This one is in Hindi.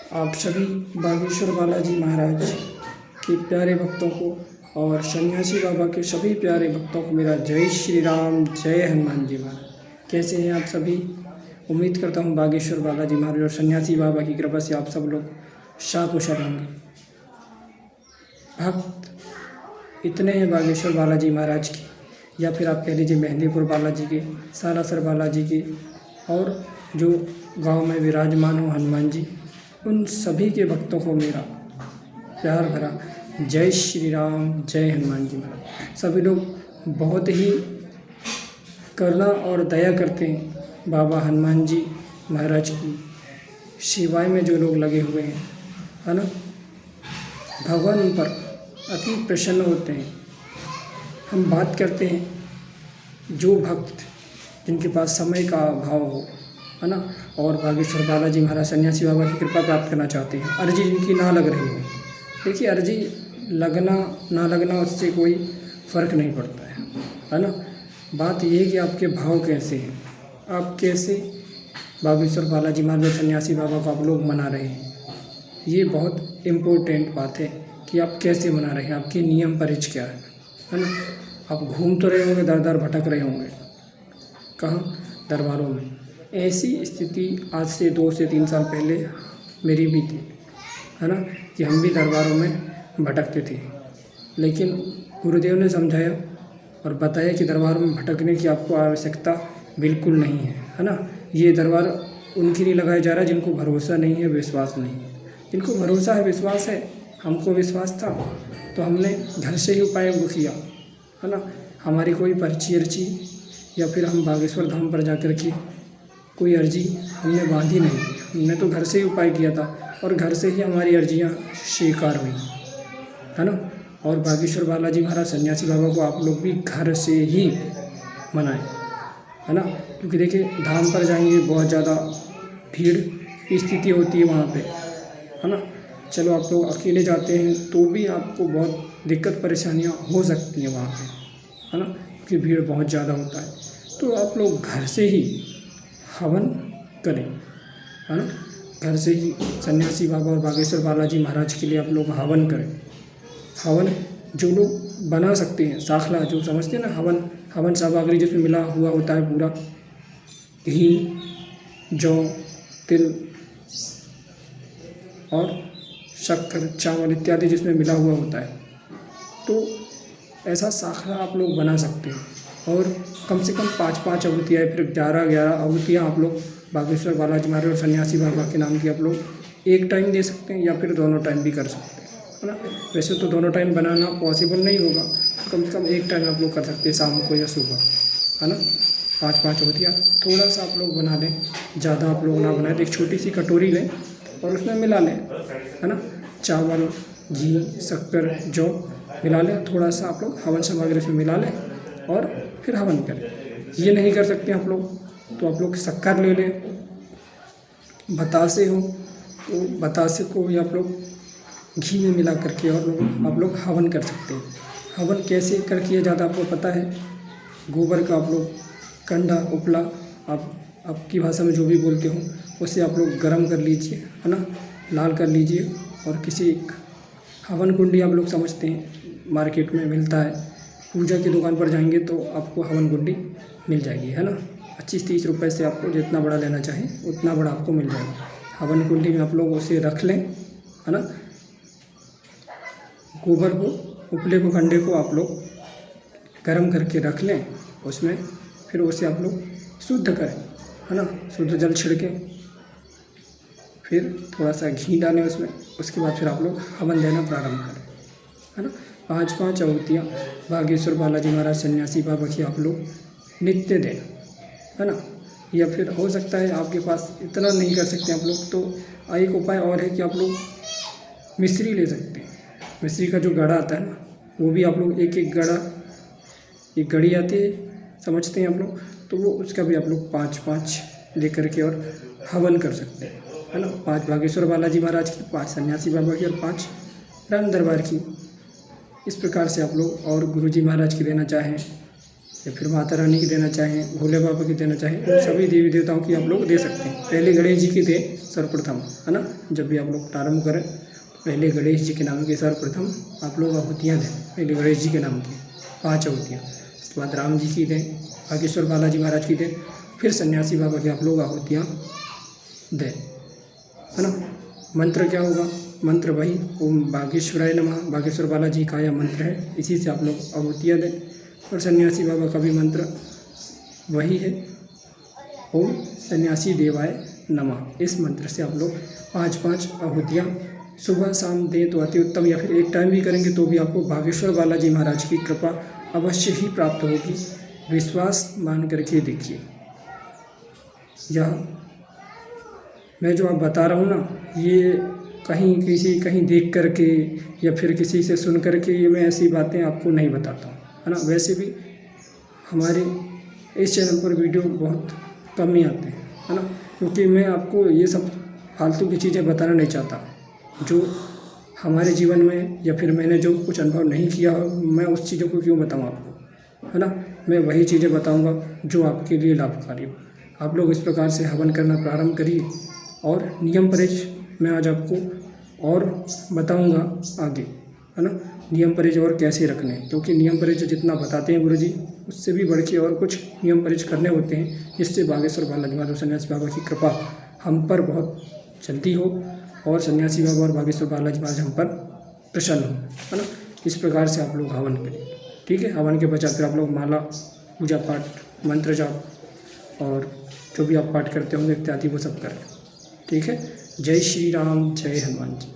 आप सभी बागेश्वर बालाजी महाराज के प्यारे भक्तों को और सन्यासी बाबा के सभी प्यारे भक्तों को मेरा जय श्री राम, जय हनुमान जी महाराज। कैसे हैं आप सभी? उम्मीद करता हूँ बागेश्वर बालाजी महाराज और सन्यासी बाबा की कृपा से आप सब लोग शाकुशल होंगे। भक्त इतने हैं बागेश्वर बालाजी महाराज के, या फिर आप कह लीजिए मेहंदीपुर बालाजी के, सालासर बालाजी के, और जो गांव में विराजमान हो हनुमान जी, उन सभी के भक्तों को मेरा प्यार भरा जय श्री राम, जय हनुमान जी महाराज। सभी लोग बहुत ही करुणा और दया करते हैं बाबा हनुमान जी महाराज की सेवाएं में जो लोग लगे हुए हैं, है ना। भगवान उन पर अति प्रसन्न होते हैं। हम बात करते हैं जो भक्त जिनके पास समय का अभाव हो, है ना, और बागेश्वर बालाजी महाराज सन्यासी बाबा की कृपा प्राप्त करना चाहते हैं, अर्जी जिनकी ना लग रही हो। देखिए, अर्जी लगना ना लगना उससे कोई फ़र्क नहीं पड़ता है ना। बात यह है कि आपके भाव कैसे हैं, आप कैसे बागेश्वर बालाजी महाराज सन्यासी बाबा को आप लोग मना रहे हैं। ये बहुत इम्पोर्टेंट बात है कि आप कैसे मना रहे हैं, आपके नियम परिच क्या है ना। आप घूम तो रहे होंगे, दर दर भटक रहे होंगे, कहाँ? दरबारों में। ऐसी स्थिति आज से 2 से 3 साल पहले मेरी भी थी, है ना, कि हम भी दरबारों में भटकते थे। लेकिन गुरुदेव ने समझाया और बताया कि दरबार में भटकने की आपको आवश्यकता बिल्कुल नहीं है ना। ये दरबार उनके लिए लगाया जा रहा है जिनको भरोसा नहीं है, विश्वास नहीं है। जिनको भरोसा है, विश्वास है, हमको विश्वास था, तो हमने घर से ही उपाय वो किया, है ना। हमारी कोई पर्ची अर्ची या फिर हम बागेश्वर धाम पर जाकर के कोई अर्जी हमने बांधी नहीं थी। हमने तो घर से ही उपाय किया था और घर से ही हमारी अर्जियाँ स्वीकार हुई, है ना। और बागेश्वर बालाजी महाराज सन्यासी बाबा को आप लोग भी घर से ही मनाएं, है ना। क्योंकि देखिए, धाम पर जाएंगे बहुत ज़्यादा भीड़ स्थिति होती है वहाँ पे, है ना। चलो, आप लोग अकेले जाते हैं तो भी आपको बहुत दिक्कत परेशानियाँ हो सकती हैं वहाँ पे, है ना, क्योंकि भीड़ बहुत ज़्यादा होता है। तो आप लोग घर से ही हवन करें, है ना। घर से ही सन्यासी बाबा और बागेश्वर बालाजी महाराज के लिए आप लोग हवन करें। हवन जो लोग बना सकते हैं, साखला जो समझते हैं ना, हवन सामग्री जिसमें मिला हुआ होता है पूरा घी, जौ, तिल और शक्कर, चावल इत्यादि जिसमें मिला हुआ होता है, तो ऐसा साखला आप लोग बना सकते हैं। और कम से कम 5-5 आहुतियाँ या फिर 11-11 आहुतियाँ आप लोग बागेश्वर बालाजी महाराज और सन्यासी बाबा के नाम की आप लोग एक टाइम दे सकते हैं या फिर दोनों टाइम भी कर सकते हैं, है ना। वैसे तो दोनों टाइम बनाना पॉसिबल नहीं होगा, कम से कम एक टाइम आप लोग कर सकते हैं, शाम को या सुबह, है ना। 5-5 आहुतियाँ थोड़ा सा आप लोग बना लें, ज़्यादा आप लोग ना बनाएं। एक छोटी सी कटोरी लें और उसमें मिला लें, है ना, चावल, घी, शक्कर, जौ मिला लें। थोड़ा सा आप लोग हवन सामग्री उसमें मिला लें और फिर हवन करें। ये नहीं कर सकते आप लोग तो आप लोग शक्कर ले लें, बतासे हो तो बतासे को भी आप लोग घी में मिला करके और आप लोग हवन कर सकते हैं। हवन कैसे कर किया जाता है आपको पता है? गोबर का आप लोग कंडा, उपला, आप आपकी भाषा में जो भी बोलते हो, उसे आप लोग गर्म कर लीजिए, है ना, लाल कर लीजिए। और किसी हवन कुंडी आप लोग समझते हैं, मार्केट में मिलता है, पूजा की दुकान पर जाएंगे तो आपको हवन कुंडी मिल जाएगी, है ना। 25-30 रुपये से आपको जितना बड़ा लेना चाहें उतना बड़ा आपको मिल जाएगा। हवन कुंडी में आप लोग उसे रख लें, है ना। गोबर को, उपले को, कंडे को आप लोग गर्म करके रख लें उसमें। फिर उसे आप लोग शुद्ध करें, है ना, शुद्ध जल छिड़कें, फिर थोड़ा सा घी डालें उसमें। उसके बाद फिर आप लोग हवन देना प्रारंभ करें, है ना। 5-5 आहुतियाँ बागेश्वर बालाजी महाराज सन्यासी बाबा की आप लोग नित्य दें, है ना। या फिर हो सकता है आपके पास इतना नहीं कर सकते आप लोग, तो एक उपाय और है कि आप लोग मिश्री ले सकते हैं। मिश्री का जो गड़ा आता है ना, वो भी आप लोग एक गड़ा, एक गड़ी आती है, समझते हैं आप लोग, तो वो उसका भी आप लोग 5-5 ले करके और हवन कर सकते हैं, है ना। 5 बागेश्वर बालाजी महाराज की, 5 सन्यासी बाबा की और 5 राम दरबार की। इस प्रकार से आप लोग, और गुरुजी महाराज की देना चाहें या फिर माता रानी की देना चाहें, भोले बाबा की देना चाहें, उन सभी देवी देवताओं की आप लोग दे सकते हैं। पहले गणेश जी की दें सर्वप्रथम, है ना। जब भी आप लोग प्रारंभ करें पहले गणेश जी के नाम की सर्वप्रथम आप लोग आहुतियाँ दें। पहले गणेश जी के नाम की 5 आहुतियाँ, उसके बाद राम जी की दें, बागेश्वर बालाजी महाराज की दें, फिर सन्यासी बाबा की आप लोग आहुतियाँ दें, है ना। मंत्र क्या होगा? मंत्र वही ओम बागेश्वराय नमः, बागेश्वर बालाजी का यह मंत्र है, इसी से आप लोग आहुतियाँ दें। और सन्यासी बाबा का भी मंत्र वही है, ओम सन्यासी देवाय नमः। इस मंत्र से आप लोग 5-5 आहुतियाँ सुबह शाम दें तो अति उत्तम, या फिर एक टाइम भी करेंगे तो भी आपको बागेश्वर बालाजी महाराज की कृपा अवश्य ही प्राप्त होगी। विश्वास मान करके देखिए। यह मैं जो आप बता रहा हूँ ना, ये कहीं देख करके या फिर किसी से सुन करके ये मैं ऐसी बातें आपको नहीं बताता हूँ, है ना। वैसे भी हमारे इस चैनल पर वीडियो बहुत कम ही आते हैं, है ना, क्योंकि मैं आपको ये सब फालतू की चीज़ें बताना नहीं चाहता। जो हमारे जीवन में या फिर मैंने जो कुछ अनुभव नहीं किया हो, मैं उस चीज़ों को क्यों बताऊँ आपको, है ना। मैं वही चीज़ें बताऊँगा जो आपके लिए लाभकारी हो। आप लोग इस प्रकार से हवन करना प्रारंभ करिए। और नियम परहेज मैं आज आपको और बताऊंगा आगे, है ना। नियम परहेज और कैसे रखने हैं, क्योंकि नियम परहेज जितना बताते हैं गुरुजी, उससे भी बढ़ के और कुछ नियम परहेज करने होते हैं, जिससे बागेश्वर बालाजी महाराज सन्यासी बाबा की कृपा हम पर बहुत जल्दी हो और सन्यासी बाबा और बागेश्वर बालाजी महाराज हम पर प्रसन्न हो, है ना। इस प्रकार से आप लोग हवन करें, ठीक है। हवन के पश्चात फिर आप लोग माला, पूजा पाठ, मंत्र जाप और जो भी आप पाठ करते होंगे इत्यादि वो सब करें, ठीक है। जय श्री राम, जय हनुमान जी।